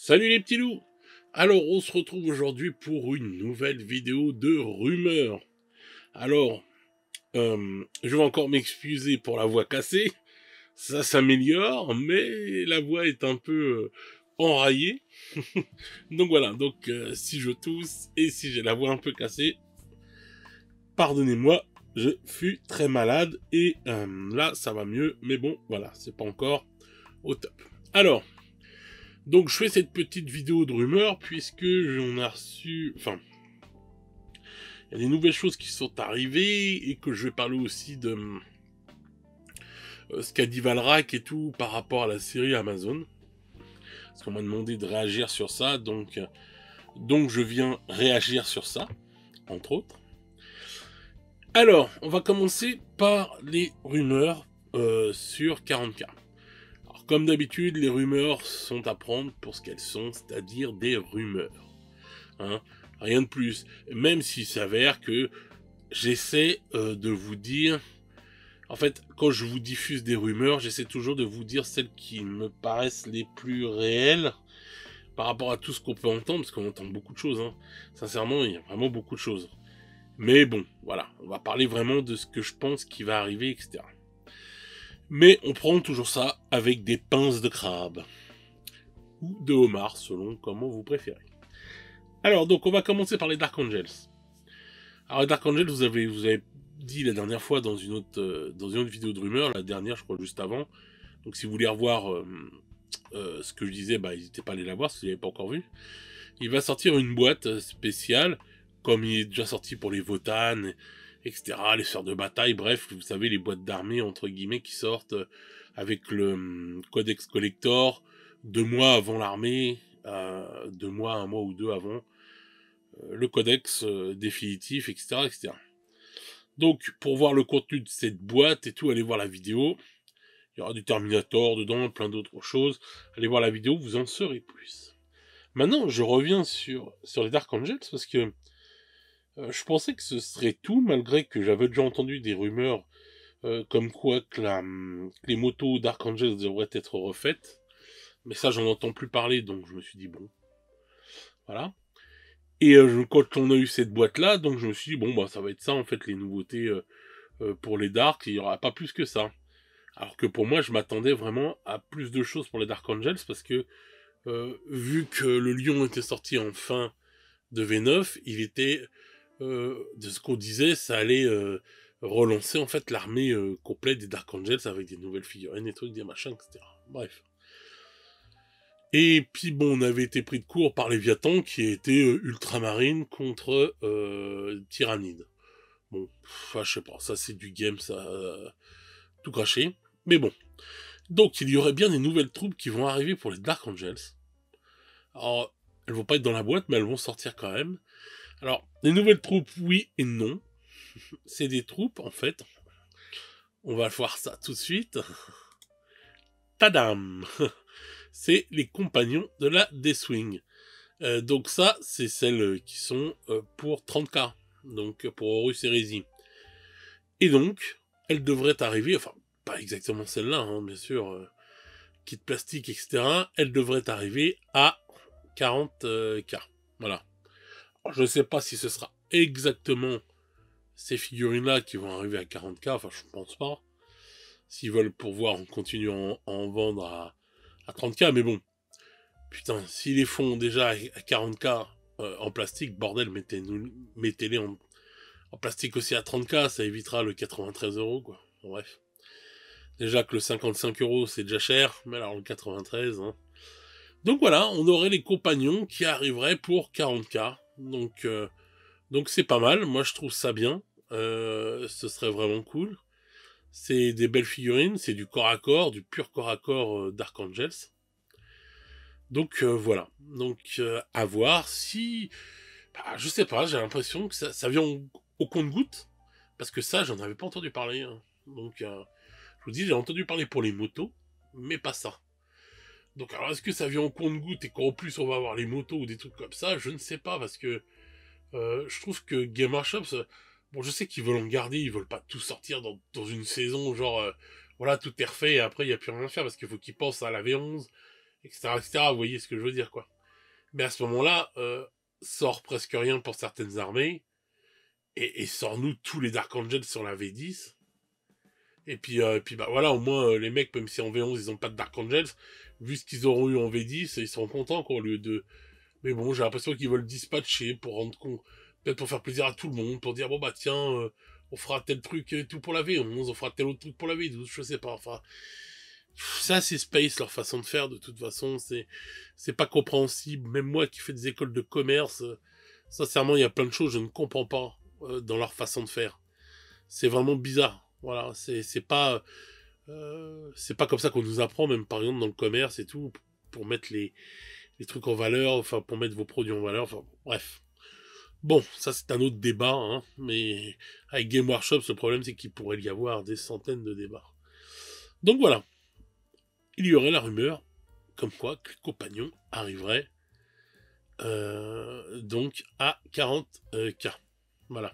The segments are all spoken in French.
Salut les petits loups! Alors on se retrouve aujourd'hui pour une nouvelle vidéo de rumeurs. Alors, je vais encore m'excuser pour la voix cassée, ça s'améliore, mais la voix est un peu enraillée. Donc voilà, si je tousse et si j'ai la voix un peu cassée, pardonnez-moi, je fus très malade et là ça va mieux, mais bon voilà, c'est pas encore au top. Alors, donc je fais cette petite vidéo de rumeurs puisque on a reçu... Enfin, il y a des nouvelles choses qui sont arrivées et que je vais parler aussi de ce qu'a dit Valrak et tout par rapport à la série Amazon. Parce qu'on m'a demandé de réagir sur ça, donc je viens réagir sur ça, entre autres. Alors, on va commencer par les rumeurs sur 40K. Comme d'habitude, les rumeurs sont à prendre pour ce qu'elles sont, c'est-à-dire des rumeurs. Hein, rien de plus. Même s'il s'avère que j'essaie de vous dire... En fait, quand je vous diffuse des rumeurs, j'essaie toujours de vous dire celles qui me paraissent les plus réelles par rapport à tout ce qu'on peut entendre, parce qu'on entend beaucoup de choses. Hein. Sincèrement, il y a vraiment beaucoup de choses. Mais bon, voilà, on va parler vraiment de ce que je pense qui va arriver, etc. Mais on prend toujours ça avec des pinces de crabe. Ou de homard, selon comment vous préférez. Alors, donc, on va commencer par les Dark Angels. Alors, les Dark Angels, vous avez dit la dernière fois dans une autre vidéo de rumeur, la dernière, je crois, juste avant. Donc, si vous voulez revoir ce que je disais, n'hésitez pas à aller la voir, si vous n'avez pas encore vu. Il va sortir une boîte spéciale, comme il est déjà sorti pour les Votan, etc., les sœurs de bataille, bref, vous savez, les boîtes d'armée, entre guillemets, qui sortent avec le Codex Collector, 2 mois avant l'armée, 2 mois, 1 mois ou 2 avant le Codex définitif, etc., etc. Donc, pour voir le contenu de cette boîte et tout, allez voir la vidéo. Il y aura du Terminator dedans, plein d'autres choses. Allez voir la vidéo, vous en saurez plus. Maintenant, je reviens sur les Dark Angels, parce que je pensais que ce serait tout, malgré que j'avais déjà entendu des rumeurs comme quoi que les motos Dark Angels devraient être refaites. Mais ça, j'en entends plus parler, donc je me suis dit, bon, voilà. Et quand on a eu cette boîte-là, donc je me suis dit, bon, bah ça va être ça, en fait, les nouveautés pour les Dark, il n'y aura pas plus que ça. Alors que pour moi, je m'attendais vraiment à plus de choses pour les Dark Angels, parce que vu que le Lion était sorti en fin de V9, il était, de ce qu'on disait, ça allait relancer en fait l'armée complète des Dark Angels avec des nouvelles figurines, des trucs, des machins, etc. Bref. Et puis bon, on avait été pris de court par Léviathan qui était ultramarine contre Tyrannide. Bon, je sais pas, ça c'est du game, ça tout craché. Mais bon. Donc il y aurait bien des nouvelles troupes qui vont arriver pour les Dark Angels. Alors, elles vont pas être dans la boîte, mais elles vont sortir quand même. Alors, les nouvelles troupes, oui et non. C'est des troupes, en fait. On va voir ça tout de suite. Tadam! C'est les compagnons de la Deathwing. Donc ça, c'est celles qui sont pour 30K. Donc pour Horus Heresy. Et donc, elles devraient arriver, enfin, pas exactement celle-là, hein, bien sûr, kit plastique, etc. Elles devraient arriver à 40K. Voilà. Alors, je ne sais pas si ce sera exactement ces figurines-là qui vont arriver à 40K, enfin je pense pas. S'ils veulent pourvoir, on continue à en vendre à 30K, mais bon. Putain, s'ils les font déjà à 40K en plastique, bordel, mettez-les en plastique aussi à 30K, ça évitera le 93 €, quoi. Bref. Déjà que le 55 € c'est déjà cher, mais alors le 93, hein. Donc voilà, on aurait les compagnons qui arriveraient pour 40K. Donc c'est pas mal, moi je trouve ça bien. Ce serait vraiment cool. C'est des belles figurines, c'est du corps à corps, du pur corps à corps Dark Angels. Donc voilà. Donc à voir si... je sais pas, j'ai l'impression que ça vient au compte-gouttes. Parce que ça, j'en avais pas entendu parler. Hein. Donc je vous dis, j'ai entendu parler pour les motos, mais pas ça. Donc alors est-ce que ça vient au compte-gouttes et qu'en plus on va avoir les motos ou des trucs comme ça? Je ne sais pas, parce que je trouve que Game Workshop, bon, je sais qu'ils veulent en garder, ils veulent pas tout sortir dans une saison, genre, voilà, tout est refait et après il n'y a plus rien à faire parce qu'il faut qu'ils pensent à la V11, etc., etc. Vous voyez ce que je veux dire, quoi. Mais à ce moment-là, sort presque rien pour certaines armées, et sort-nous tous les Dark Angels sur la V10. Et puis bah voilà, au moins les mecs, même si en V11 ils ont pas de Dark Angels, vu ce qu'ils auront eu en V10, ils seront contents quoi, au lieu de... Mais bon, j'ai l'impression qu'ils veulent dispatcher pour rendre compte, peut-être pour faire plaisir à tout le monde, pour dire bon bah tiens, on fera tel truc et tout pour la V11, on fera tel autre truc pour la V12, je sais pas, enfin... Ça c'est space leur façon de faire, de toute façon, c'est pas compréhensible, même moi qui fais des écoles de commerce, sincèrement il y a plein de choses que je ne comprends pas dans leur façon de faire. C'est vraiment bizarre, voilà, c'est pas comme ça qu'on nous apprend, même par exemple dans le commerce et tout, pour mettre les trucs en valeur, enfin pour mettre vos produits en valeur, enfin bref. Bon, ça c'est un autre débat, hein, mais avec Game Workshop, le problème c'est qu'il pourrait y avoir des centaines de débats. Donc voilà, il y aurait la rumeur, comme quoi que les compagnons arriveraient donc à 40K. Voilà.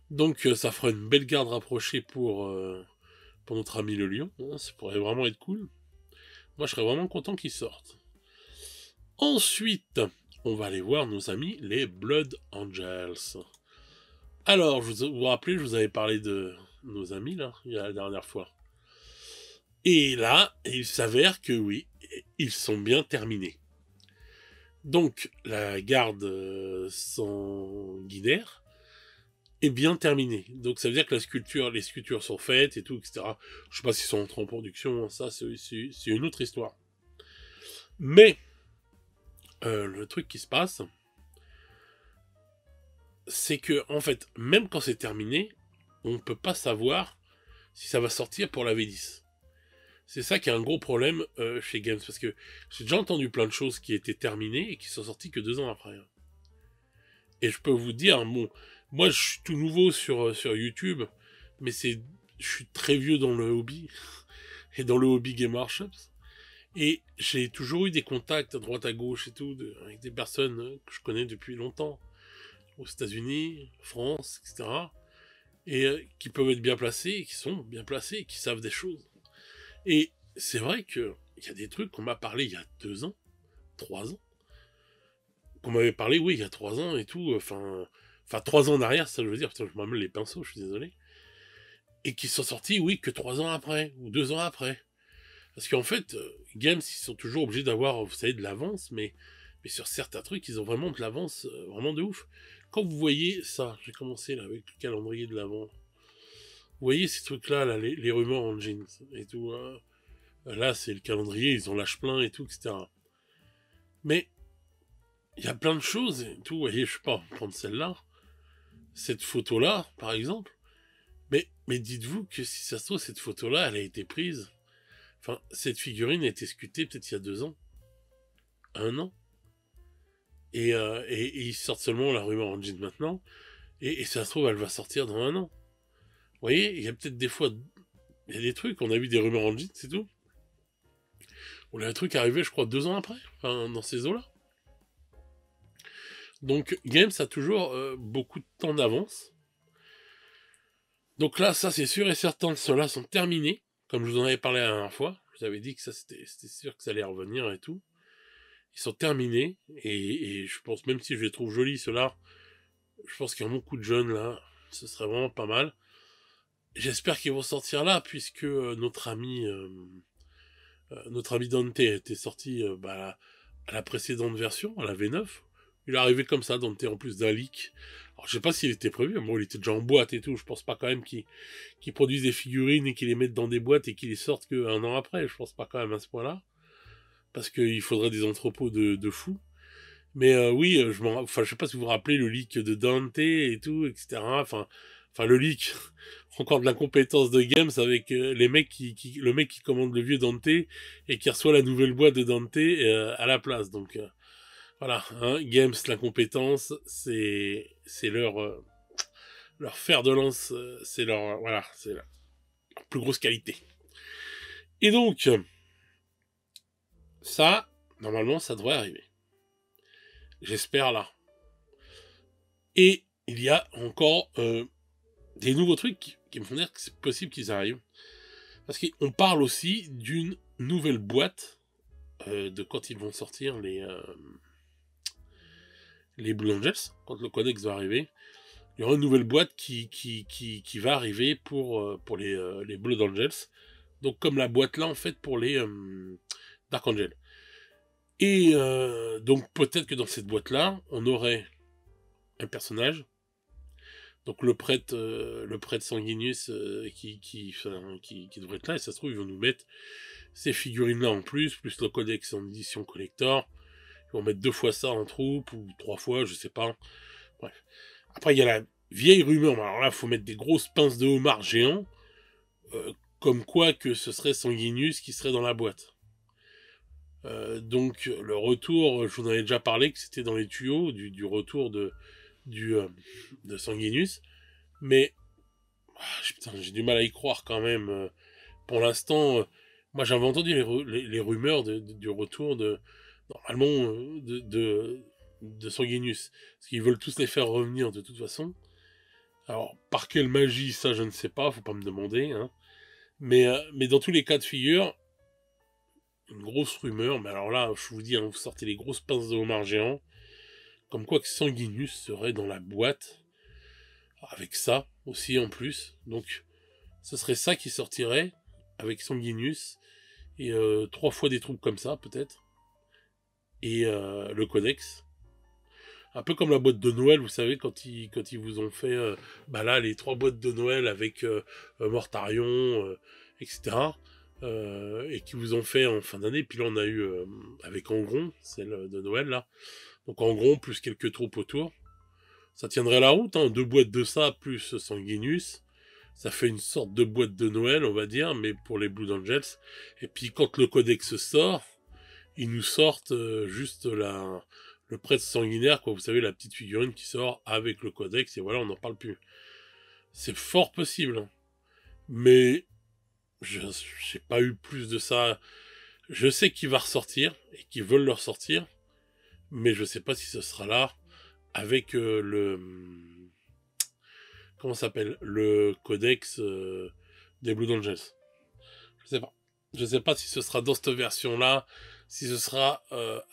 Donc ça fera une belle garde rapprochée pour notre ami le lion, hein, ça pourrait vraiment être cool. Moi je serais vraiment content qu'ils sortent. Ensuite, on va aller voir nos amis les Blood Angels. Alors, vous vous rappelez, je vous avais parlé de nos amis là, la dernière fois. Et là, il s'avère que oui, ils sont bien terminés. Donc, la garde sanguinaire est bien terminée. Donc, ça veut dire que les sculptures sont faites et tout, etc. Je sais pas s'ils sont entrés en production, ça c'est une autre histoire. Mais, le truc qui se passe, c'est que, en fait, même quand c'est terminé, on ne peut pas savoir si ça va sortir pour la V10. C'est ça qui est un gros problème chez Games, parce que j'ai déjà entendu plein de choses qui étaient terminées et qui sont sorties que 2 ans après. Et je peux vous dire, bon, moi je suis tout nouveau sur YouTube, mais je suis très vieux dans le hobby, et dans le hobby Game Workshops, et j'ai toujours eu des contacts à droite à gauche et tout, avec des personnes que je connais depuis longtemps, aux États-Unis, France, etc., et qui peuvent être bien placés, qui sont bien placés, qui savent des choses. Et c'est vrai qu'il y a des trucs qu'on m'a parlé il y a 2 ans, 3 ans, qu'on m'avait parlé, oui, il y a 3 ans et tout, enfin 3 ans en arrière, ça je veux dire, putain, je m'amène les pinceaux, je suis désolé, et qui sont sortis, oui, que 3 ans après, ou 2 ans après. Parce qu'en fait, Games, ils sont toujours obligés d'avoir, vous savez, de l'avance, mais sur certains trucs, ils ont vraiment de l'avance, vraiment de ouf. Quand vous voyez ça, j'ai commencé là avec le calendrier de l'avant, vous voyez ces trucs-là, là, les rumeurs en jeans et tout, là c'est le calendrier, ils en lâchent plein et tout, etc. Mais il y a plein de choses et tout, vous voyez, je sais pas, prendre celle-là, cette photo-là, par exemple, mais dites-vous que si ça se trouve, cette photo-là, elle a été prise, enfin, cette figurine a été sculptée peut-être il y a 2 ans, 1 an, et ils sortent seulement la rumeur en jeans maintenant, et ça se trouve, elle va sortir dans 1 an. Vous voyez, il y a peut-être des fois, il y a des trucs, on a vu des rumeurs en jeans, c'est tout. On a un truc arrivé, je crois, 2 ans après, enfin, dans ces eaux-là. Donc, Games a toujours beaucoup de temps d'avance. Donc là, ça, c'est sûr et certain, ceux-là sont terminés. Comme je vous en avais parlé la dernière fois. Je vous avais dit que ça, c'était sûr que ça allait revenir et tout. Ils sont terminés. Et je pense, même si je les trouve jolis, ceux-là, je pense qu'il y a beaucoup de jeunes, là. Ce serait vraiment pas mal. J'espère qu'ils vont sortir là, puisque notre ami Dante était sorti à la précédente version, à la V9. Il est arrivé comme ça, Dante, en plus d'un leak. Alors, je sais pas s'il était prévu, bon, il était déjà en boîte et tout, je pense pas quand même qu'ils produisent des figurines et qu'ils les mettent dans des boîtes et qu'ils les sortent qu'un an après, je pense pas quand même à ce point-là. Parce qu'il faudrait des entrepôts de fous. Mais oui, je sais pas si vous vous rappelez le leak de Dante et tout, etc. Enfin le leak, encore de l'incompétence de Games avec le mec qui commande le vieux Dante et qui reçoit la nouvelle boîte de Dante à la place. Donc voilà, hein, Games, l'incompétence, c'est leur fer de lance, c'est leur voilà, c'est leur plus grosse qualité. Et donc ça, normalement, ça devrait arriver. J'espère là. Et il y a encore des nouveaux trucs qui me font dire que c'est possible qu'ils arrivent. Parce qu'on parle aussi d'une nouvelle boîte de quand ils vont sortir les Blue Angels, quand le codex va arriver. Il y aura une nouvelle boîte qui va arriver pour les Blood Angels. Donc comme la boîte là en fait pour les Dark Angels. Et donc peut-être que dans cette boîte là, on aurait un personnage. Donc le prêtre Sanguinius qui devrait être là, et ça se trouve ils vont nous mettre ces figurines là en plus le codex en édition collector. Ils vont mettre 2 fois ça en troupe, ou 3 fois, je sais pas. Bref. Après il y a la vieille rumeur, alors là il faut mettre des grosses pinces de homard géants, comme quoi que ce serait Sanguinius qui serait dans la boîte. Donc le retour, je vous en avais déjà parlé, que c'était dans les tuyaux du retour de Sanguinius, mais putain, j'ai du mal à y croire quand même. Pour l'instant, moi j'avais entendu les rumeurs du retour normalement de Sanguinius, parce qu'ils veulent tous les faire revenir de toute façon. Alors par quelle magie, ça je ne sais pas, faut pas me demander, hein. Mais dans tous les cas de figure, une grosse rumeur, mais alors là, je vous dis, hein, vous sortez les grosses pinces de homard géant, comme quoi que Sanguinius serait dans la boîte, avec ça aussi en plus. Donc, ce serait ça qui sortirait, avec Sanguinius, et 3 fois des troupes comme ça, peut-être, et le codex. Un peu comme la boîte de Noël, vous savez, quand ils vous ont fait, là, les 3 boîtes de Noël avec Mortarion, etc., et qui vous ont fait en fin d'année. Puis là, on a eu avec Angron, celle de Noël, là. Donc Angron, plus quelques troupes autour. Ça tiendrait la route, hein. 2 boîtes de ça, plus Sanguinius. Ça fait une sorte de boîte de Noël, on va dire, mais pour les Blood Angels. Et puis quand le codex sort, ils nous sortent juste le prêtre sanguinaire, quoi. Vous savez, la petite figurine qui sort avec le codex, et voilà, on n'en parle plus. C'est fort possible, hein. Mais j'ai pas eu plus de ça. Je sais qu'il va ressortir, et qu'ils veulent le ressortir, mais je sais pas si ce sera là, avec comment ça s'appelle, le codex des Blood Angels. Je sais pas. Je sais pas si ce sera dans cette version-là, si ce sera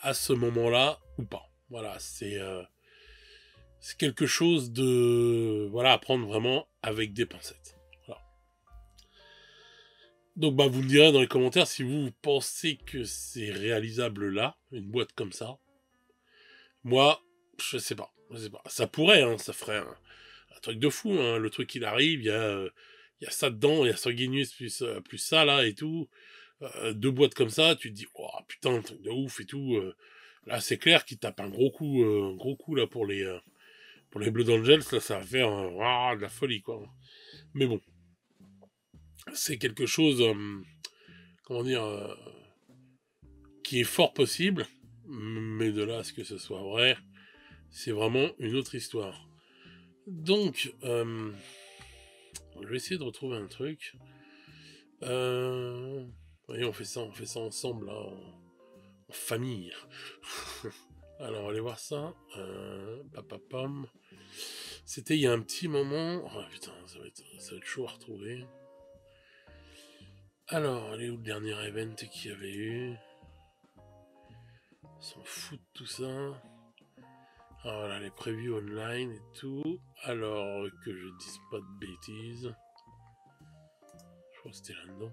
à ce moment-là ou pas. Voilà, c'est quelque chose de à prendre vraiment avec des pincettes. Voilà. Donc vous me direz dans les commentaires si vous pensez que c'est réalisable là, une boîte comme ça. Moi, je sais pas. Ça pourrait, hein, ça ferait un truc de fou, hein. Le truc il arrive, il y a ça dedans, il y a Sanguinius plus ça là et tout. 2 boîtes comme ça, tu te dis, oh putain, un truc de ouf et tout. Là, c'est clair qu'il tape un gros coup là pour les Blood Angels. Là, ça va faire de la folie, quoi. Mais bon, c'est quelque chose, comment dire, qui est fort possible. Mais de là à ce que ce soit vrai, c'est vraiment une autre histoire. Donc, je vais essayer de retrouver un truc. Voyez, on fait ça ensemble, là, en famille. Alors, on va aller voir ça. Papapam. C'était il y a un petit moment. Oh putain, ça va être chaud à retrouver. Alors, allez, où le dernier event qu'il y avait eu? On s'en fout de tout ça. Alors voilà, les previews online et tout. Alors, que je dise pas de bêtises. Je crois que c'était là-dedans.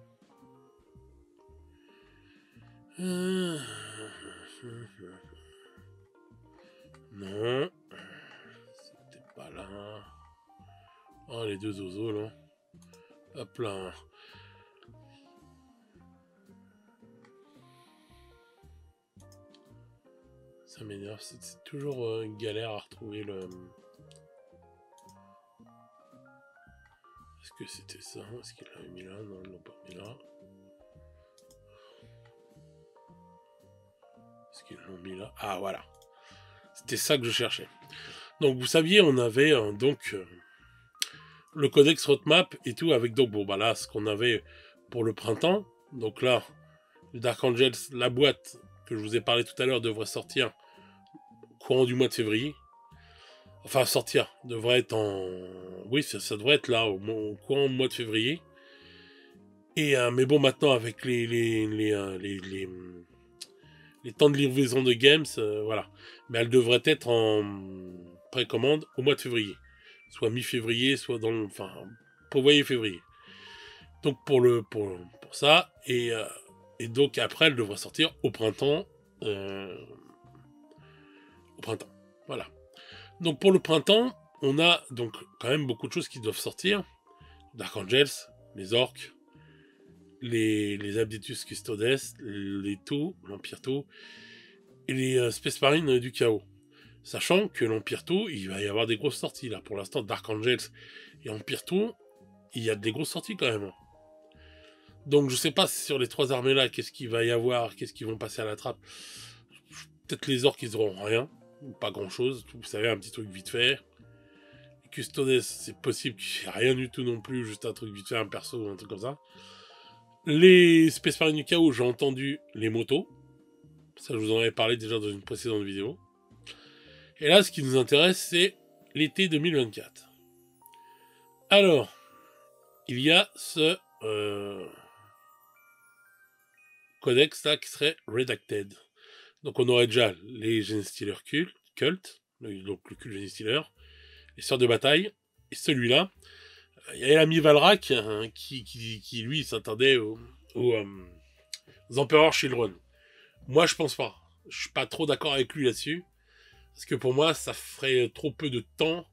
Non. C'était pas là. Oh, les 2 oiseaux, là. Hop là. Ça m'énerve. C'est toujours une galère à retrouver le... Est-ce que c'était ça? Est-ce qu'il l'avait mis là? Non, ils l'ont pas mis là. Est-ce qu'ils l'ont mis là? Ah, voilà. C'était ça que je cherchais. Donc, vous saviez, on avait le codex roadmap et tout, avec donc, là, ce qu'on avait pour le printemps. Donc là, le Dark Angels, la boîte que je vous ai parlé tout à l'heure, devrait sortir courant du mois de février. Enfin, sortir, devrait être en... Oui, ça devrait être là, au courant du mois de février. Et, mais bon, maintenant, avec les les temps de livraison de games, voilà. Mais elle devrait être en précommande au mois de février. Soit mi-février, soit dans le... Enfin, prévoyez février. Donc pour ça, et donc après, elle devrait sortir au printemps. Au printemps, voilà. Donc pour le printemps, on a donc quand même beaucoup de choses qui doivent sortir. Dark Angels, les orques, les Abdetus Custodes, les Tau, l'Empire Tau, et les Space Marines du Chaos. Sachant que l'Empire Tau, il va y avoir des grosses sorties là. Pour l'instant, Dark Angels et Empire Tau, il y a des grosses sorties quand même. Donc je sais pas sur les 3 armées là, qu'est-ce qu'il va y avoir, qu'est-ce qu'ils vont passer à la trappe. Peut-être les orques, ils auront rien, ou pas grand-chose. Vous savez, un petit truc vite fait. Les Custodes, c'est possible qu'il n'y ait rien du tout non plus, juste un truc vite fait, un perso ou un truc comme ça. Les Space Marines du Chaos, j'ai entendu les motos. Ça, je vous en avais parlé déjà dans une précédente vidéo. Et là, ce qui nous intéresse, c'est l'été 2024. Alors, il y a ce codex là qui serait Redacted. Donc on aurait déjà les Genestealer Cult, donc le culte Genestealer, les Sœurs de Bataille, et celui-là, il y a l'ami Valrak hein, qui lui s'attendait aux Empereurs Children. Moi je pense pas. Je suis pas trop d'accord avec lui là-dessus. Parce que pour moi, ça ferait trop peu de temps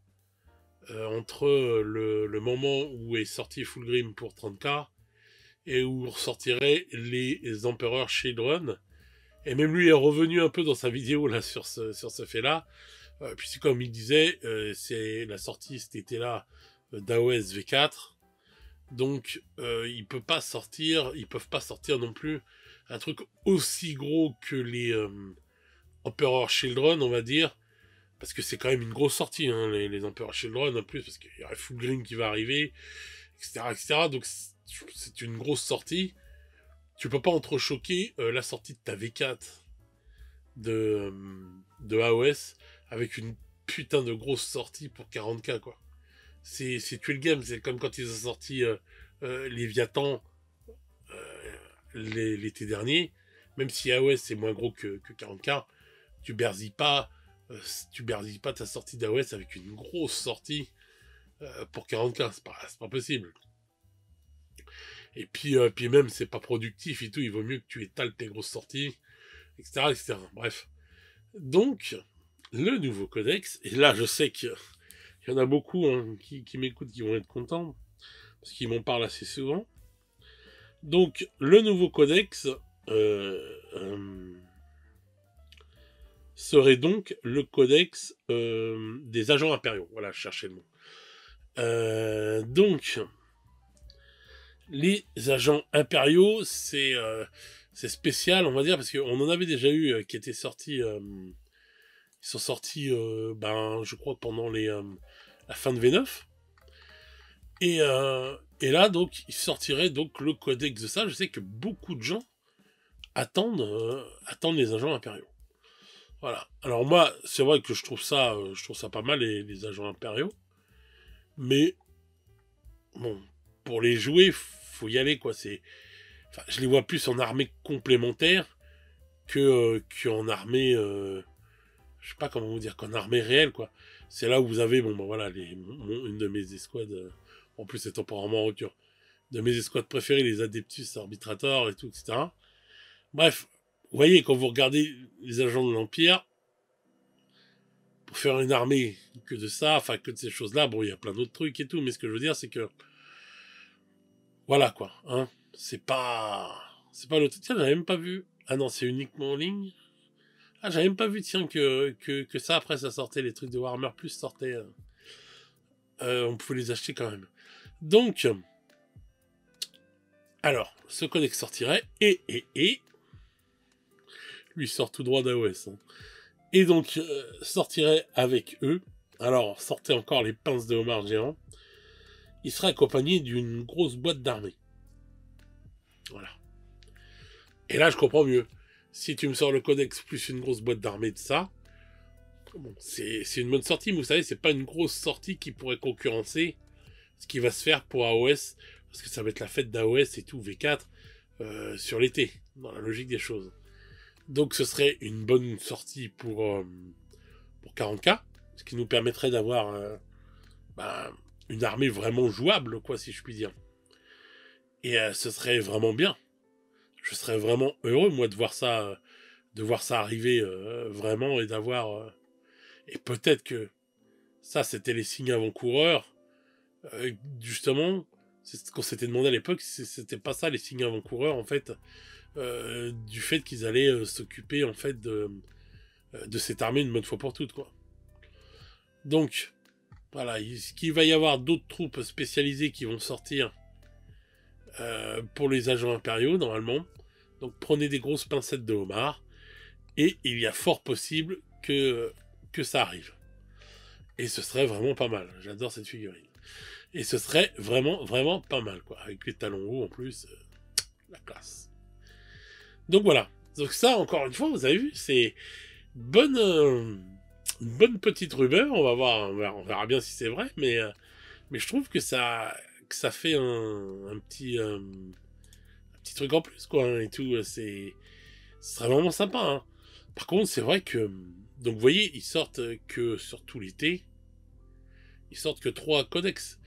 entre le moment où est sorti Fulgrim pour 30k et où ressortiraient les Empereurs Children. Et même lui est revenu un peu dans sa vidéo là sur ce fait-là. Puisque comme il disait, c'est la sortie cet été-là d'AOS V4. Donc ils peuvent pas sortir non plus un truc aussi gros que les Emperor Children, on va dire, parce que c'est quand même une grosse sortie, hein, les Emperor Children en plus, parce qu'il y aurait Fulgrim qui va arriver, etc., etc. Donc c'est une grosse sortie. Tu peux pas entrechoquer la sortie de ta V4 de AOS avec une putain de grosse sortie pour 40k, quoi. C'est tuer le game. C'est comme quand ils ont sorti Léviathan l'été dernier. Même si AOS c'est moins gros que 40k, tu bersilles pas ta sortie d'AOS avec une grosse sortie pour 40k. C'est pas possible. Et puis même c'est pas productif et tout. Il vaut mieux que tu étales tes grosses sorties, etc., etc. Bref. Donc le nouveau codex, et là je sais qu'il y en a beaucoup hein, qui m'écoutent, qui vont être contents, parce qu'ils m'en parlent assez souvent. Donc, le nouveau codex serait donc le codex des agents impériaux. Voilà, je cherchais le mot. Donc, les agents impériaux, c'est spécial, on va dire, parce qu'on en avait déjà eu qui étaient sortis... ils sont sortis, je crois, pendant la fin de V9. Et là, donc, il sortirait donc le codex de ça. Je sais que beaucoup de gens attendent les agents impériaux. Voilà. Alors moi, c'est vrai que je trouve ça pas mal, les agents impériaux. Mais, bon, pour les jouer, faut y aller, quoi. Enfin, je les vois plus en armée complémentaire qu'en armée... je sais pas comment vous dire, qu'en armée réelle, quoi. C'est là où vous avez, voilà, une de mes escouades... en plus, c'est temporairement en rupture. De mes escouades préférées, les Adeptus Arbitrator et tout, etc. Bref, vous voyez, quand vous regardez les agents de l'Empire, pour faire une armée que de ça, enfin que de ces choses-là, bon, il y a plein d'autres trucs et tout, mais ce que je veux dire, c'est que... Voilà, quoi, hein. C'est pas le... Tiens, j'avais même pas vu... Ah non, c'est uniquement en ligne. Ah, j'avais même pas vu, tiens, que ça, après, ça sortait, les trucs de Warhammer Plus sortaient... on pouvait les acheter quand même. Donc... Alors, ce codex sortirait, et lui sort tout droit d'AOS. Hein. Et donc, sortirait avec eux, alors, sortez encore les pinces de homard géant, il serait accompagné d'une grosse boîte d'armée. Voilà. Et là, je comprends mieux. Si tu me sors le codex plus une grosse boîte d'armée de ça, bon, c'est une bonne sortie, mais vous savez, c'est pas une grosse sortie qui pourrait concurrencer ce qui va se faire pour AOS, parce que ça va être la fête d'AOS et tout, V4, sur l'été, dans la logique des choses. Donc ce serait une bonne sortie pour 40K, ce qui nous permettrait d'avoir ben, une armée vraiment jouable, quoi, si je puis dire. Et ce serait vraiment bien. Je serais vraiment heureux, moi, de voir ça arriver vraiment et d'avoir... et peut-être que ça, c'était les signes avant-coureurs. Justement, c'est ce qu'on s'était demandé à l'époque, c'était pas ça les signes avant-coureurs, en fait, du fait qu'ils allaient s'occuper, en fait, de cette armée une bonne fois pour toutes, quoi. Donc, voilà, qu'il va y avoir d'autres troupes spécialisées qui vont sortir pour les agents impériaux, normalement. Donc, prenez des grosses pincettes de homard, et il y a fort possible que ça arrive. Et ce serait vraiment pas mal. J'adore cette figurine. Et ce serait vraiment, vraiment pas mal, quoi. Avec les talons hauts, en plus, la classe. Donc voilà. Donc ça, encore une fois, vous avez vu, c'est bonne, une bonne petite rumeur. On va voir, on verra bien si c'est vrai, mais je trouve que ça fait un petit truc en plus, quoi, hein, et tout. Ce serait vraiment sympa, hein. Par contre, c'est vrai que, donc vous voyez, ils sortent que sur tout l'été, ils sortent que 3 codex.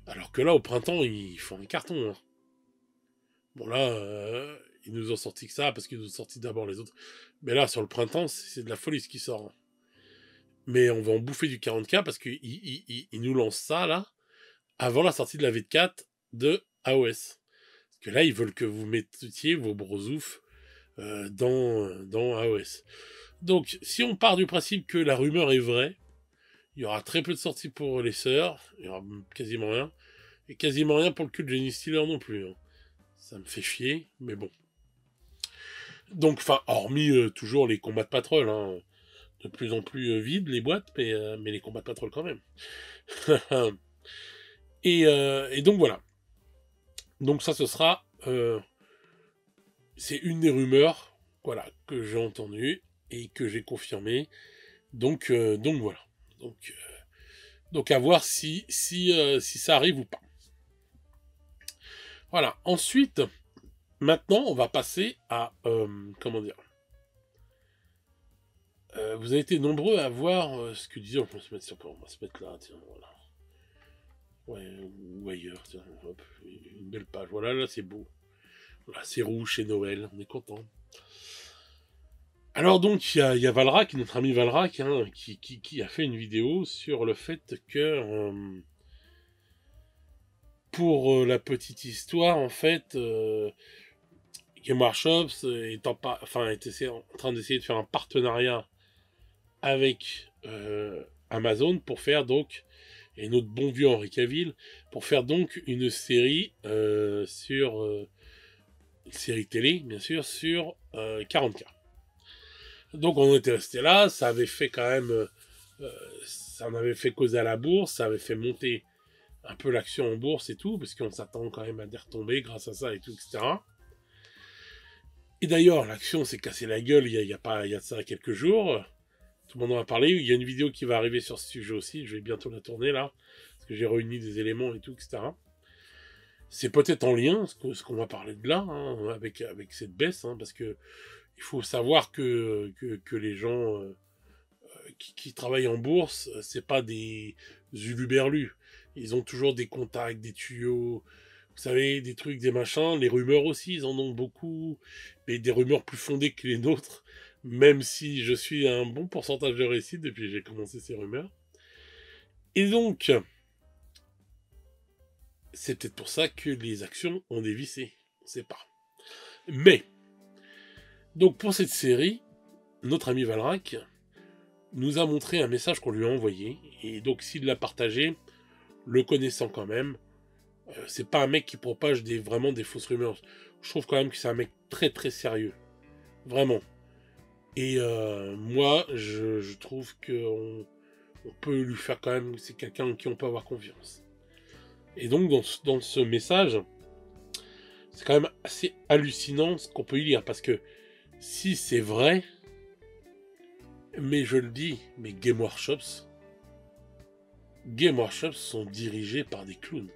Alors que là, au printemps, ils font un carton, hein. Bon là, ils nous ont sorti que ça, parce qu'ils nous ont sorti d'abord les autres. Mais là, sur le printemps, c'est de la folie ce qui sort, hein. Mais on va en bouffer du 40K, parce qu'ils nous lancent ça, là, avant la sortie de la V4 de AOS. Parce que là, ils veulent que vous mettiez vos brosoufs dans AOS. Donc, si on part du principe que la rumeur est vraie, il y aura très peu de sorties pour les sœurs, il y aura quasiment rien, et quasiment rien pour le cul de Jenny Stealer non plus, hein. Ça me fait chier, mais bon. Donc, enfin, hormis toujours les combats de patrol, hein, de plus en plus vides les boîtes, mais les combats de patrol quand même. et donc voilà. Donc ça, ce sera... c'est une des rumeurs, voilà, que j'ai entendues et que j'ai confirmées. Donc voilà. Donc à voir si ça arrive ou pas. Voilà. Ensuite, maintenant, on va passer à comment dire. Vous avez été nombreux à voir ce que disait. On va se mettre là, tiens, voilà. Ouais, ou ailleurs, tiens, hop, une belle page. Voilà, là c'est beau. Voilà, c'est rouge, c'est Noël, on est content. Alors donc, il y a Valrak, notre ami Valrak, hein, qui a fait une vidéo sur le fait que, pour la petite histoire, en fait, Game Workshops est en train d'essayer de faire un partenariat avec Amazon pour faire donc, et notre bon vieux Henri Cavill, pour faire donc une série une série télé, bien sûr, sur 40K. Donc on était resté là, ça avait fait quand même, ça en avait fait causer à la bourse, ça avait fait monter un peu l'action en bourse et tout, parce qu'on s'attend quand même à des retombées grâce à ça et tout, etc. Et d'ailleurs, l'action s'est cassée la gueule il y a de ça quelques jours. Tout le monde en a parlé. Il y a une vidéo qui va arriver sur ce sujet aussi. Je vais bientôt la tourner là, parce que j'ai réuni des éléments et tout, etc. C'est peut-être en lien, ce qu'on va parler de là, hein, avec cette baisse, hein, parce que il faut savoir que les gens qui travaillent en bourse, c'est pas des uluberlus. Ils ont toujours des contacts, des tuyaux, vous savez, des trucs, des machins. Les rumeurs aussi, ils en ont beaucoup, mais des rumeurs plus fondées que les nôtres, même si je suis à un bon pourcentage de réussite depuis que j'ai commencé ces rumeurs. Et donc, c'est peut-être pour ça que les actions ont dévissé, on sait pas. Mais, donc pour cette série, notre ami Valrak nous a montré un message qu'on lui a envoyé, et donc s'il l'a partagé, le connaissant quand même, c'est pas un mec qui propage vraiment des fausses rumeurs. Je trouve quand même que c'est un mec très très sérieux. Vraiment. Et moi, je trouve qu'on peut lui faire quand même... C'est quelqu'un en qui on peut avoir confiance. Et donc, dans ce message, c'est quand même assez hallucinant ce qu'on peut y lire. Parce que si c'est vrai, mais je le dis, mais Game Workshops sont dirigés par des clowns.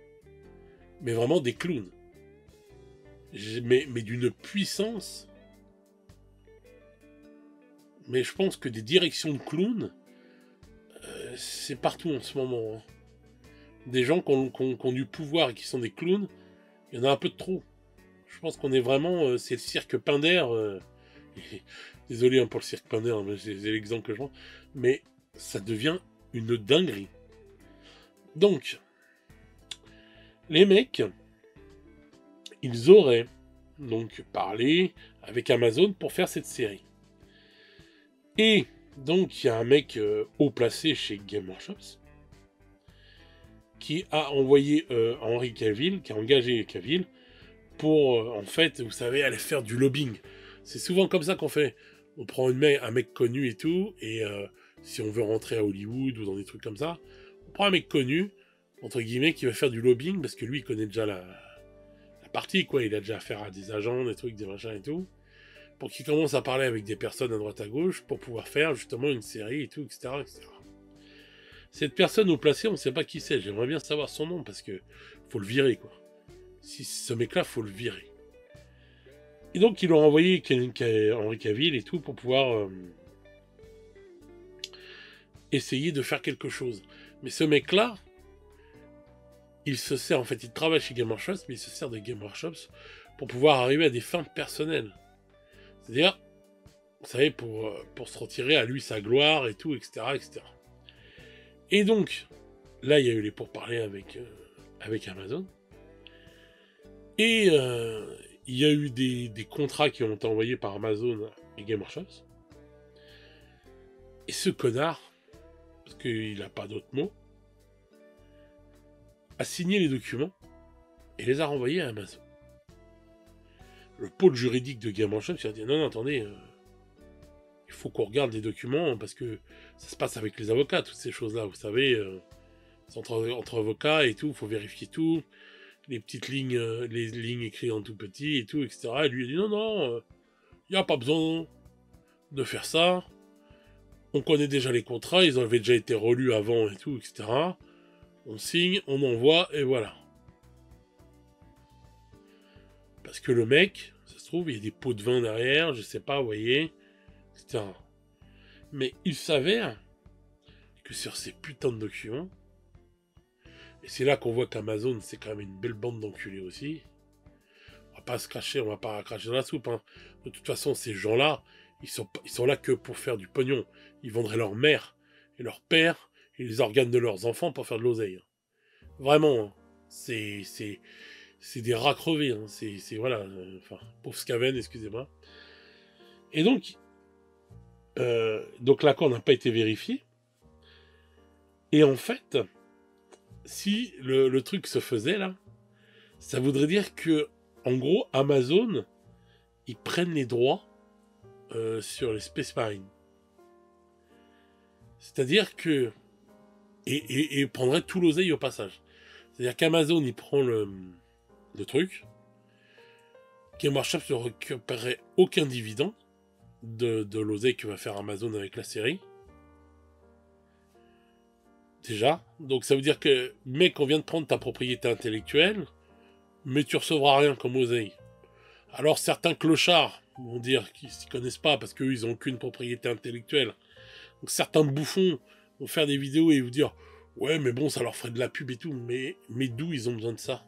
Mais vraiment des clowns. Mais d'une puissance mais je pense que des directions de clowns, c'est partout en ce moment. Hein. Des gens qui ont du pouvoir et qui sont des clowns, il y en a un peu de trop. Je pense qu'on est vraiment... c'est le cirque Pinder. Désolé hein, pour le cirque Pinder, hein, c'est l'exemple que je prends. Mais ça devient une dinguerie. Donc, les mecs, ils auraient donc parlé avec Amazon pour faire cette série. Et donc, il y a un mec haut placé chez Game Workshop qui a envoyé Henry Cavill, qui a engagé Cavill pour, en fait, vous savez, aller faire du lobbying. C'est souvent comme ça qu'on fait. On prend un mec connu et tout, et si on veut rentrer à Hollywood ou dans des trucs comme ça, on prend un mec connu, entre guillemets, qui va faire du lobbying, parce que lui, il connaît déjà la partie, quoi. Il a déjà affaire à des agents, des trucs, des machins et tout, pour qu'il commence à parler avec des personnes à droite à gauche, pour pouvoir faire, justement, une série et tout, etc., etc. Cette personne au placé, on ne sait pas qui c'est. J'aimerais bien savoir son nom, parce que faut le virer, quoi. Si ce mec-là, faut le virer. Et donc, ils l'ont envoyé Henry Cavill et tout pour pouvoir essayer de faire quelque chose. Mais ce mec-là, il se sert, en fait, il travaille chez Game Workshop, mais il se sert de Game Workshop pour pouvoir arriver à des fins personnelles. C'est-à-dire, vous savez, pour se retirer à lui sa gloire et tout, etc., etc. Et donc, là, il y a eu les pourparlers avec Amazon. Et il y a eu des contrats qui ont été envoyés par Amazon et Game Workshop. Et ce connard, parce qu'il n'a pas d'autre mot, a signé les documents et les a renvoyés à Amazon. Le pôle juridique de Game Workshop s'est dit non, attendez, il faut qu'on regarde les documents parce que ça se passe avec les avocats, toutes ces choses-là, vous savez, c'est entre avocats et tout, il faut vérifier tout. Les petites lignes, les lignes écrites en tout petit et tout, etc. Et lui a dit non, il n'y a pas besoin de faire ça. On connaît déjà les contrats, ils avaient déjà été relus avant et tout, etc. On signe, on envoie, et voilà. Parce que le mec, ça se trouve, il y a des pots de vin derrière, je sais pas, vous voyez, etc. Mais il s'avère que sur ces putains de documents, et c'est là qu'on voit qu'Amazon, c'est quand même une belle bande d'enculés aussi. On va pas se cracher, on va pas cracher dans la soupe. Hein. De toute façon, ces gens-là, ils sont là que pour faire du pognon. Ils vendraient leur mère et leur père et les organes de leurs enfants pour faire de l'oseille. Vraiment, hein. C'est des rats crevés. Hein. C'est voilà. Enfin, pauvre Scaven, excusez-moi. Et donc l'accord n'a pas été vérifié. Et en fait, si le truc se faisait là, ça voudrait dire que, en gros, Amazon, ils prennent les droits sur les Space Marines. C'est-à-dire que... Et prendrait tout l'oseille au passage. C'est-à-dire qu'Amazon, il prend le truc. Game Workshop ne récupérerait aucun dividende de l'oseille que va faire Amazon avec la série. Déjà. Donc ça veut dire que, mec, on vient de prendre ta propriété intellectuelle, mais tu recevras rien comme oseille. Alors certains clochards vont dire qu'ils s'y connaissent pas parce qu'eux, ils n'ont aucune propriété intellectuelle. Donc certains bouffons vont faire des vidéos et vous dire ouais, mais bon, ça leur ferait de la pub et tout. Mais d'où ils ont besoin de ça?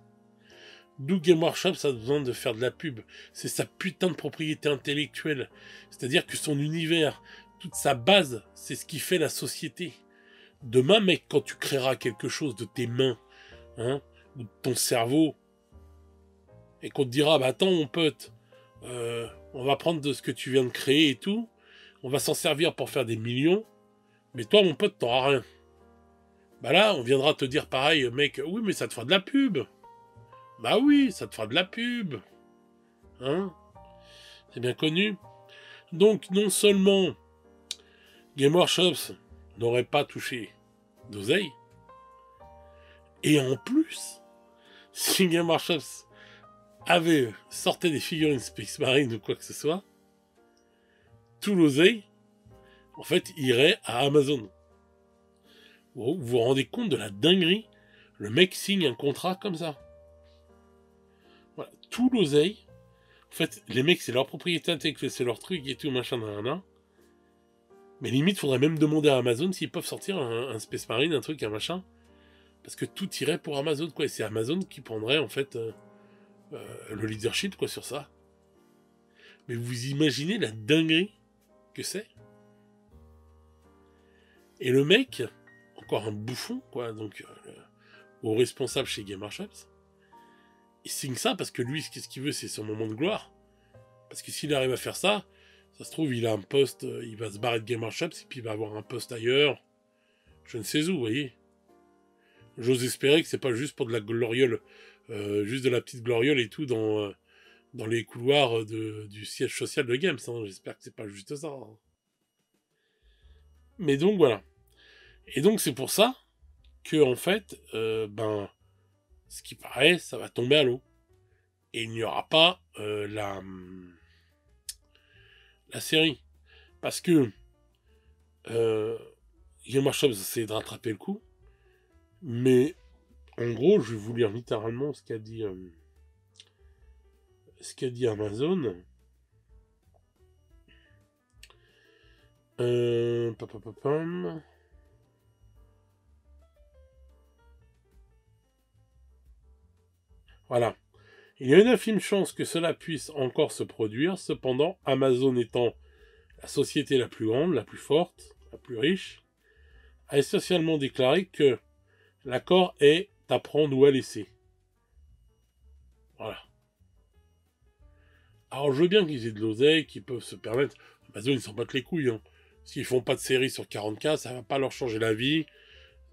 D'où Game Workshop, ça a besoin de faire de la pub? C'est sa putain de propriété intellectuelle. C'est-à-dire que son univers, toute sa base, c'est ce qui fait la société. Demain, mec, quand tu créeras quelque chose de tes mains, hein, ou de ton cerveau, et qu'on te dira, bah attends mon pote, on va prendre de ce que tu viens de créer et tout, on va s'en servir pour faire des millions, mais toi mon pote t'auras rien. Bah là on viendra te dire pareil, mec, oui mais ça te fera de la pub. Bah oui, ça te fera de la pub. Hein? C'est bien connu. Donc non seulement Game Workshop n'aurait pas touché d'oseille, et en plus, si Game Workshop sortait des figurines Space Marine ou quoi que ce soit, tout l'oseille, en fait, irait à Amazon. Vous vous rendez compte de la dinguerie? Le mec signe un contrat comme ça. Voilà, tout l'oseille. En fait, les mecs, c'est leur propriété intellectuelle, c'est leur truc et tout, machin, nan. Mais limite, faudrait même demander à Amazon s'ils peuvent sortir un Space Marine, un truc, un machin. Parce que tout irait pour Amazon, quoi. Et c'est Amazon qui prendrait, en fait, le leadership, quoi, sur ça. Mais vous imaginez la dinguerie que c'est? Et le mec, encore un bouffon, quoi, donc, au responsable chez Game Workshop, il signe ça parce que lui, ce qu'il veut, c'est son moment de gloire. Parce que s'il arrive à faire ça, ça se trouve, il a un poste, il va se barrer de Game Workshop, et puis il va avoir un poste ailleurs, je ne sais où, vous voyez. J'ose espérer que c'est pas juste pour de la gloriole, juste de la petite gloriole et tout dans les couloirs du siège social de Games. Hein. J'espère que c'est pas juste ça. Hein. Mais donc voilà. Et donc c'est pour ça que en fait, ce qui paraît, ça va tomber à l'eau. Et il n'y aura pas la série. Parce que Game Workshop essaie de rattraper le coup. Mais en gros, je vais vous lire littéralement ce qu'a dit Amazon. Voilà. Il y a une infime chance que cela puisse encore se produire. Cependant, Amazon étant la société la plus grande, la plus forte, la plus riche, a essentiellement déclaré que l'accord est à prendre ou à laisser. Voilà. Alors je veux bien qu'ils aient de l'oseille, qu'ils peuvent se permettre. Amazon, ils s'en battent les couilles. Hein. S'ils font pas de série sur 40K, ça va pas leur changer la vie.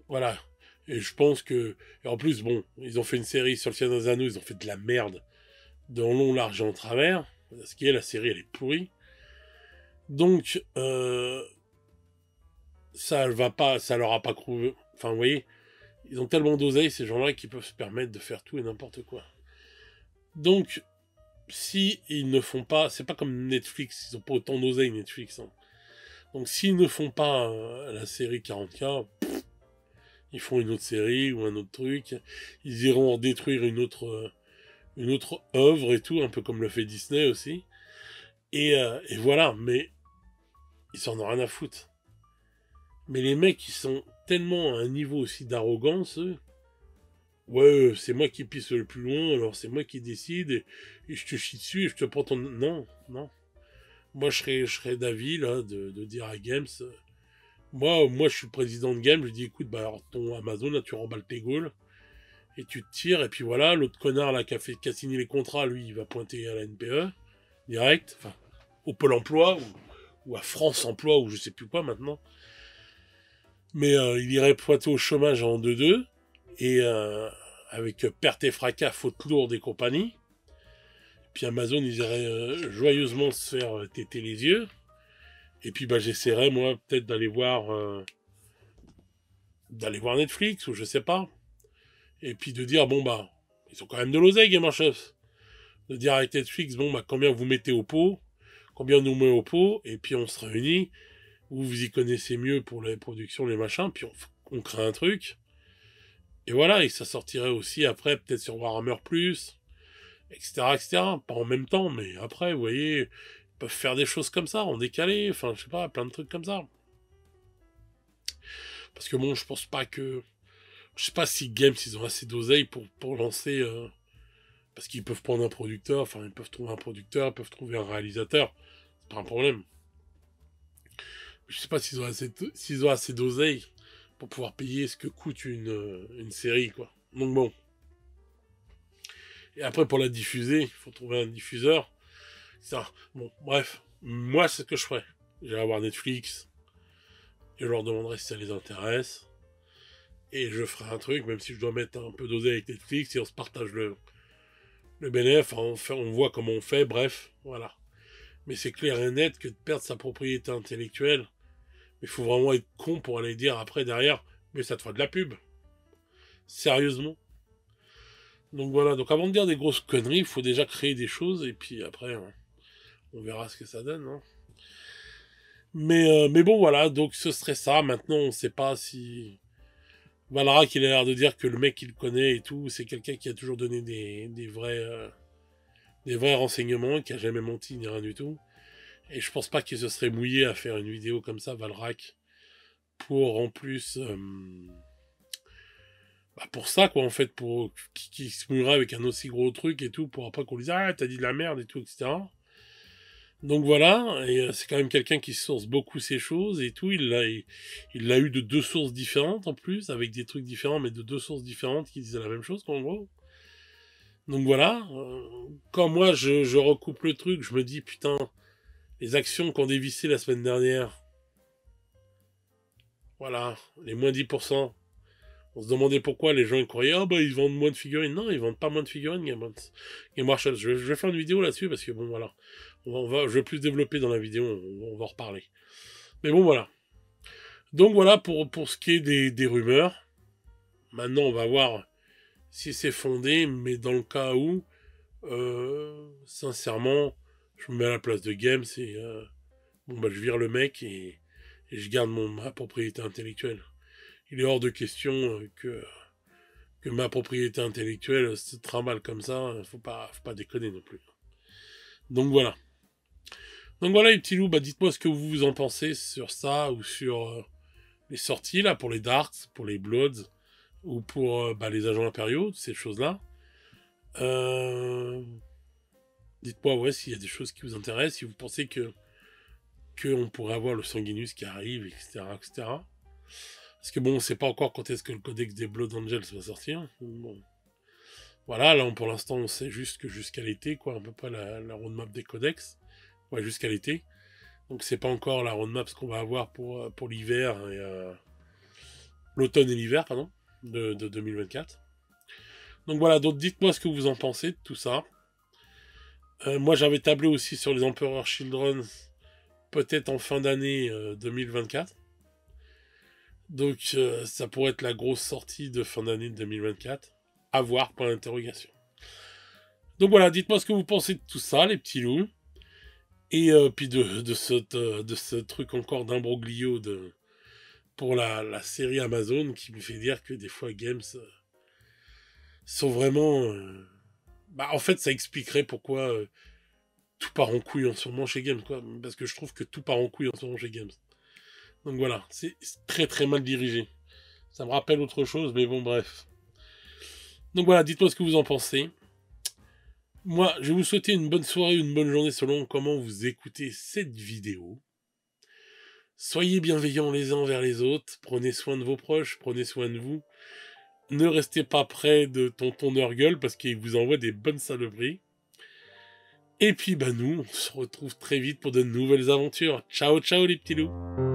Voilà. Et je pense que... Et en plus, bon, ils ont fait une série sur le Seigneur des Anneaux, ils ont fait de la merde. Dans long, large et en travers. Ce qui est, la série, elle est pourrie. Donc, ça leur a pas crouvé. Enfin, vous voyez, ils ont tellement d'oseille, ces gens-là, qu'ils peuvent se permettre de faire tout et n'importe quoi. Donc, si ils ne font pas... C'est pas comme Netflix, ils ont pas autant d'oseille, Netflix. Hein. Donc, s'ils ne font pas la série 40K... Ils font une autre série ou un autre truc. Ils iront en détruire une autre œuvre et tout, un peu comme le fait Disney aussi. Et voilà, mais ils s'en ont rien à foutre. Mais les mecs, ils sont tellement à un niveau aussi d'arrogance, eux. Ouais, c'est moi qui pisse le plus loin, alors c'est moi qui décide, et je te chie dessus, et je te prends ton... Non, non. Moi, je serais d'avis, là, de dire à Games... Moi, je suis le président de Game, je dis, écoute, bah, alors, ton Amazon, là, tu remballes tes gaules, et tu te tires, et puis voilà, l'autre connard, là, qui a signé les contrats, lui, il va pointer à la NPE, direct, enfin, au Pôle emploi, ou à France Emploi, ou je sais plus quoi, maintenant. Mais il irait pointer au chômage en 2-2, et avec perte et fracas, faute lourde et compagnie. Puis Amazon, ils iraient joyeusement se faire téter les yeux. Et puis bah j'essaierai moi peut-être d'aller voir Netflix ou je sais pas. Et puis de dire bon bah ils ont quand même de l'oseille Game Chefs. De dire avec Netflix bon bah combien vous mettez au pot, combien on nous met au pot et puis on se réunit. Vous y connaissez mieux pour les productions les machins puis on crée un truc. Et voilà et ça sortirait aussi après peut-être sur Warhammer Plus, etc. Pas en même temps mais après vous voyez ils peuvent faire des choses comme ça en décalé. Enfin je sais pas plein de trucs comme ça. Parce que bon, je pense pas que... Je sais pas si Games, ils ont assez d'oseille pour lancer... parce qu'ils peuvent prendre un producteur, enfin, ils peuvent trouver un producteur, ils peuvent trouver un réalisateur. C'est pas un problème. Je sais pas s'ils ont assez d'oseille pour pouvoir payer ce que coûte une série, quoi. Donc bon. Et après, pour la diffuser, il faut trouver un diffuseur. Ça. Bon, bref. Moi, c'est ce que je ferais. J'irai voir Netflix. Et je leur demanderai si ça les intéresse. Et je ferai un truc, même si je dois mettre un peu d'oseille avec Netflix, et on se partage le bénéfice, on voit comment on fait, bref, voilà. Mais c'est clair et net que de perdre sa propriété intellectuelle, il faut vraiment être con pour aller dire après, derrière, mais ça te fera de la pub. Sérieusement. Donc voilà, donc avant de dire des grosses conneries, il faut déjà créer des choses, et puis après, on verra ce que ça donne. Hein. Mais bon, voilà, donc ce serait ça. Maintenant, on sait pas si... Valra qu'il a l'air de dire que le mec qu'il connaît et tout, c'est quelqu'un qui a toujours donné des vrais renseignements, qui a jamais menti ni rien du tout. Et je pense pas qu'il se serait mouillé à faire une vidéo comme ça, Valrak, pour en plus... pour ça, quoi, en fait, pour qui se mouillerait avec un aussi gros truc et tout, pour pas qu'on lui dise « Ah, t'as dit de la merde » et tout, etc. Donc voilà, et c'est quand même quelqu'un qui source beaucoup ses choses et tout, il l'a eu de 2 sources différentes en plus, avec des trucs différents, mais de 2 sources différentes qui disaient la même chose, en gros. Donc voilà, quand moi je recoupe le truc, je me dis putain, les actions qu'on dévissé la semaine dernière, voilà, les moins 10%, on se demandait pourquoi les gens ils croyaient, ah bah ils vendent moins de figurines. Non, ils vendent pas moins de figurines, Game Marshall. Je vais faire une vidéo là-dessus parce que bon voilà, je vais plus développer dans la vidéo, on va en reparler. Mais bon voilà. Donc voilà pour ce qui est des rumeurs. Maintenant on va voir si c'est fondé, mais dans le cas où, sincèrement, je me mets à la place de Games et bon bah je vire le mec et je garde ma propriété intellectuelle. Il est hors de question que ma propriété intellectuelle se trimballe comme ça, faut pas déconner non plus. Donc voilà. Donc voilà les petits loups, bah dites-moi ce que vous en pensez sur ça ou sur les sorties là pour les Darks, pour les Bloods ou pour les agents impériaux, ces choses-là. Dites-moi ouais s'il y a des choses qui vous intéressent, si vous pensez que on pourrait avoir le Sanguinus qui arrive, etc., etc. Parce que bon, on sait pas encore quand est-ce que le codex des Blood Angels va sortir. Bon. Voilà, là pour l'instant on sait juste que jusqu'à l'été, quoi, à peu près la roadmap des codex. Ouais, jusqu'à l'été. Donc c'est pas encore la roadmap ce qu'on va avoir pour l'hiver et l'automne et l'hiver, pardon, de 2024. Donc voilà, donc dites-moi ce que vous en pensez de tout ça. Moi j'avais tablé aussi sur les Emperor Children, peut-être en fin d'année 2024. Donc ça pourrait être la grosse sortie de fin d'année 2024. À voir, point d'interrogation. Donc voilà, dites-moi ce que vous pensez de tout ça, les petits loups. Et puis de ce truc encore d'imbroglio pour la série Amazon qui me fait dire que des fois Games sont vraiment... en fait, ça expliquerait pourquoi tout part en couille en ce moment chez Games, quoi. Parce que je trouve que tout part en couille en ce moment chez Games. Donc voilà, c'est très très mal dirigé. Ça me rappelle autre chose, mais bon, bref. Donc voilà, dites-moi ce que vous en pensez. Moi, je vais vous souhaiter une bonne soirée, une bonne journée selon comment vous écoutez cette vidéo. Soyez bienveillants les uns envers les autres, prenez soin de vos proches, prenez soin de vous. Ne restez pas près de tonton Nurgle parce qu'il vous envoie des bonnes saloperies. Et puis nous, on se retrouve très vite pour de nouvelles aventures. Ciao ciao les petits loups.